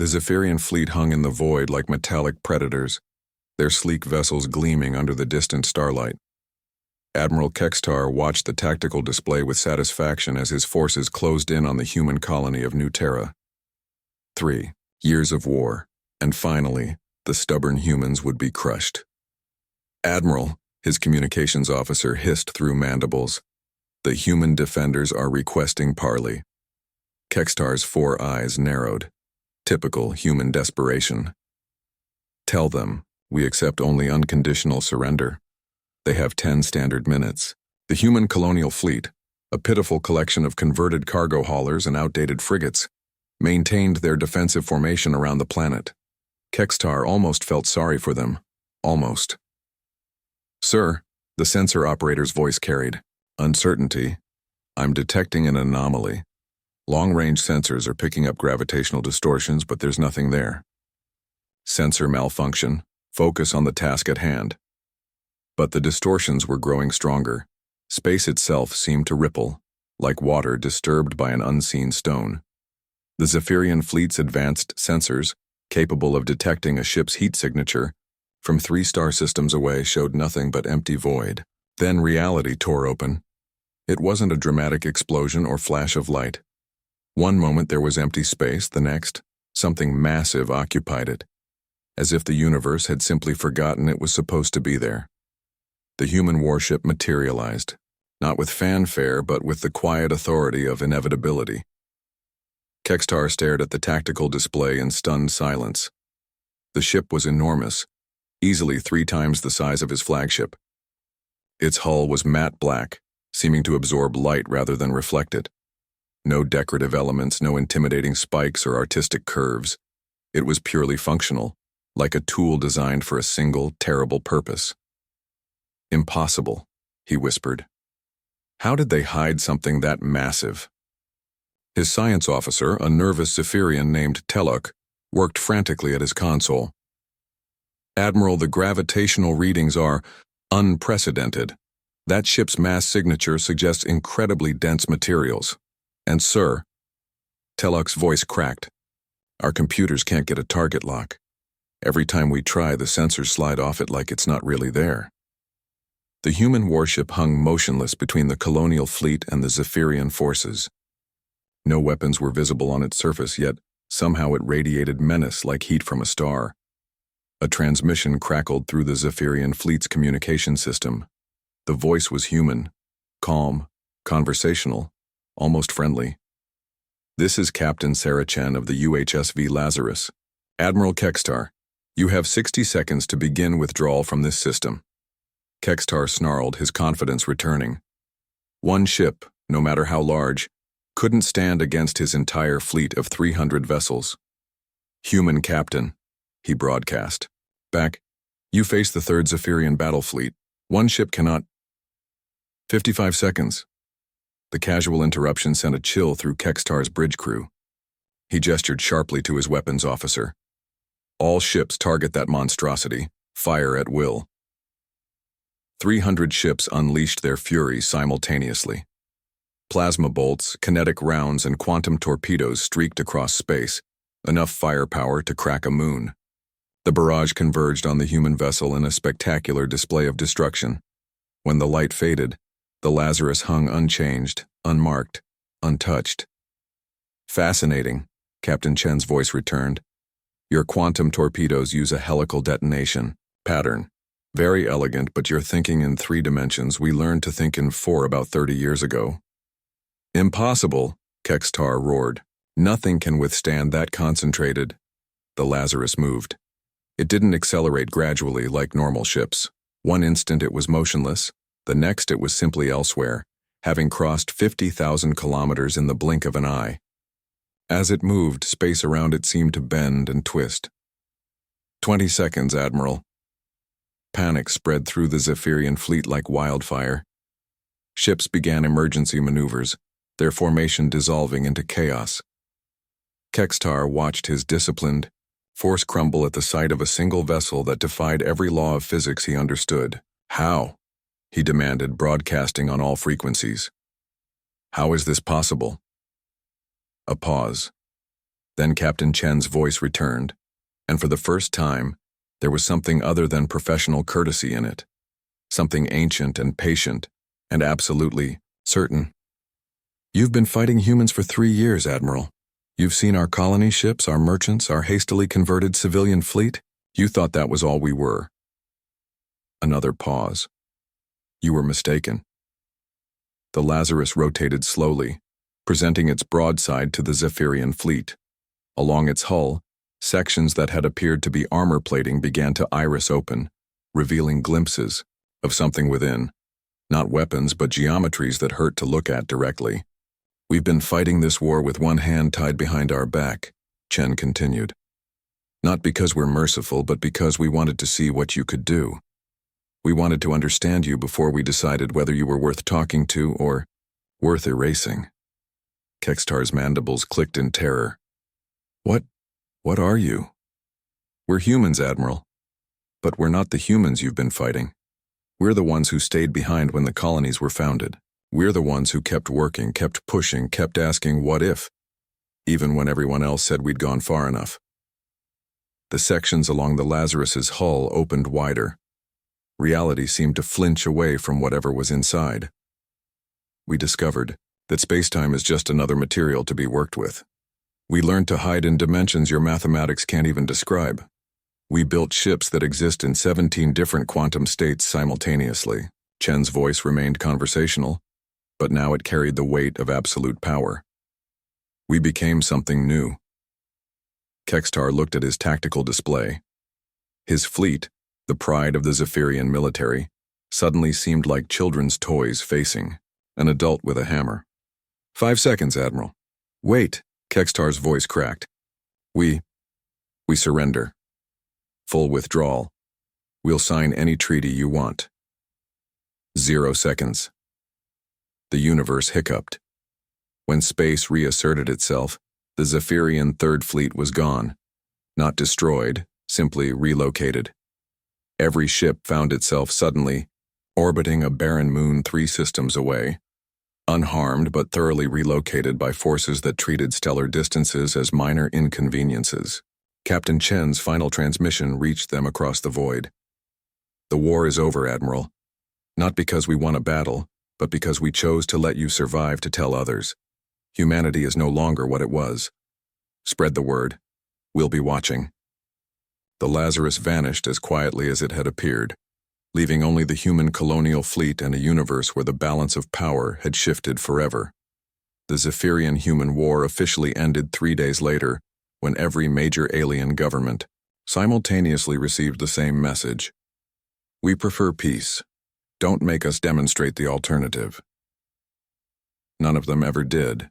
The Zaphirian fleet hung in the void like metallic predators, their sleek vessels gleaming under the distant starlight. Admiral Stor watched the tactical display with satisfaction as his forces closed in on the human colony of New Terra. 3 years of war, and finally, the stubborn humans would be crushed. "Admiral," his communications officer hissed through mandibles, "the human defenders are requesting parley." Stor's 4 eyes narrowed. Typical human desperation. "Tell them, we accept only unconditional surrender. They have 10 standard minutes." The human colonial fleet, a pitiful collection of converted cargo haulers and outdated frigates, maintained their defensive formation around the planet. Stor almost felt sorry for them. Almost. "Sir," the sensor operator's voice carried, "uncertainty. I'm detecting an anomaly. Long-range sensors are picking up gravitational distortions, but there's nothing there. Sensor malfunction. Focus on the task at hand." But the distortions were growing stronger. Space itself seemed to ripple, like water disturbed by an unseen stone. The Zaphirian fleet's advanced sensors, capable of detecting a ship's heat signature, from 3 star systems away showed nothing but empty void. Then reality tore open. It wasn't a dramatic explosion or flash of light. One moment there was empty space, the next, something massive occupied it, as if the universe had simply forgotten it was supposed to be there. The human warship materialized, not with fanfare but with the quiet authority of inevitability. Stor stared at the tactical display in stunned silence. The ship was enormous, easily 3 times the size of his flagship. Its hull was matte black, seeming to absorb light rather than reflect it. No decorative elements, no intimidating spikes or artistic curves. It was purely functional, like a tool designed for a single, terrible purpose. "Impossible," he whispered. "How did they hide something that massive?" His science officer, a nervous Zaphirian named Teluk, worked frantically at his console. "Admiral, the gravitational readings are unprecedented. That ship's mass signature suggests incredibly dense materials. And sir," Teluk's voice cracked, "our computers can't get a target lock. Every time we try, the sensors slide off it like it's not really there." The human warship hung motionless between the colonial fleet and the Zaphirian forces. No weapons were visible on its surface, yet somehow it radiated menace like heat from a star. A transmission crackled through the Zaphirian fleet's communication system. The voice was human, calm, conversational, almost friendly. "This is Captain Saracen of the UHSV Lazarus. Admiral Stor, you have 60 seconds to begin withdrawal from this system." Stor snarled, his confidence returning. One ship, no matter how large, couldn't stand against his entire fleet of 300 vessels. "Human captain," he broadcast. "Back. You face the 3rd Zaphirian battle fleet. One ship cannot—" 55 seconds. The casual interruption sent a chill through Stor's bridge crew. He gestured sharply to his weapons officer. "All ships target that monstrosity. Fire at will." 300 ships unleashed their fury simultaneously. Plasma bolts, kinetic rounds, and quantum torpedoes streaked across space, enough firepower to crack a moon. The barrage converged on the human vessel in a spectacular display of destruction. When the light faded, the Lazarus hung unchanged, unmarked, untouched. "Fascinating," Captain Chen's voice returned. "Your quantum torpedoes use a helical detonation pattern. Very elegant, but you're thinking in 3 dimensions. We learned to think in 4 about 30 years ago." "Impossible," Stor roared. "Nothing can withstand that concentrated." The Lazarus moved. It didn't accelerate gradually like normal ships. One instant it was motionless, the next it was simply elsewhere, having crossed 50,000 kilometers in the blink of an eye. As it moved, space around it seemed to bend and twist. 20 seconds, Admiral." Panic spread through the Zaphirian fleet like wildfire. Ships began emergency maneuvers, their formation dissolving into chaos. Stor watched his disciplined force crumble at the sight of a single vessel that defied every law of physics he understood. "How?" he demanded, broadcasting on all frequencies. "How is this possible?" A pause. Then Captain Chen's voice returned, and for the first time, there was something other than professional courtesy in it. Something ancient and patient, and absolutely certain. "You've been fighting humans for 3 years, Admiral. You've seen our colony ships, our merchants, our hastily converted civilian fleet. You thought that was all we were." Another pause. "You were mistaken." The Lazarus rotated slowly, presenting its broadside to the Zaphirian fleet. Along its hull, sections that had appeared to be armor plating began to iris open, revealing glimpses of something within. Not weapons, but geometries that hurt to look at directly. "We've been fighting this war with one hand tied behind our back," Chen continued. "Not because we're merciful, but because we wanted to see what you could do. We wanted to understand you before we decided whether you were worth talking to or worth erasing." Kextar's mandibles clicked in terror. What are you?" "We're humans, Admiral. But we're not the humans you've been fighting. We're the ones who stayed behind when the colonies were founded. We're the ones who kept working, kept pushing, kept asking what if, even when everyone else said we'd gone far enough." The sections along the Lazarus's hull opened wider. Reality seemed to flinch away from whatever was inside. "We discovered that spacetime is just another material to be worked with. We learned to hide in dimensions your mathematics can't even describe. We built ships that exist in 17 different quantum states simultaneously." Chen's voice remained conversational, but now it carried the weight of absolute power. "We became something new." Kextar looked at his tactical display. His fleet, the pride of the Zaphirian military, suddenly seemed like children's toys facing an adult with a hammer. 5 seconds, Admiral." "Wait," Kextar's voice cracked. We surrender. Full withdrawal. We'll sign any treaty you want." 0 seconds. The universe hiccuped. When space reasserted itself, the Zaphirian Third Fleet was gone. Not destroyed, simply relocated. Every ship found itself suddenly orbiting a barren moon 3 systems away, unharmed but thoroughly relocated by forces that treated stellar distances as minor inconveniences. Captain Chen's final transmission reached them across the void. "The war is over, Admiral. Not because we won a battle, but because we chose to let you survive to tell others. Humanity is no longer what it was. Spread the word. We'll be watching." The Lazarus vanished as quietly as it had appeared, leaving only the human colonial fleet and a universe where the balance of power had shifted forever. The Zaphirian-human war officially ended 3 days later, when every major alien government simultaneously received the same message. "We prefer peace. Don't make us demonstrate the alternative." None of them ever did.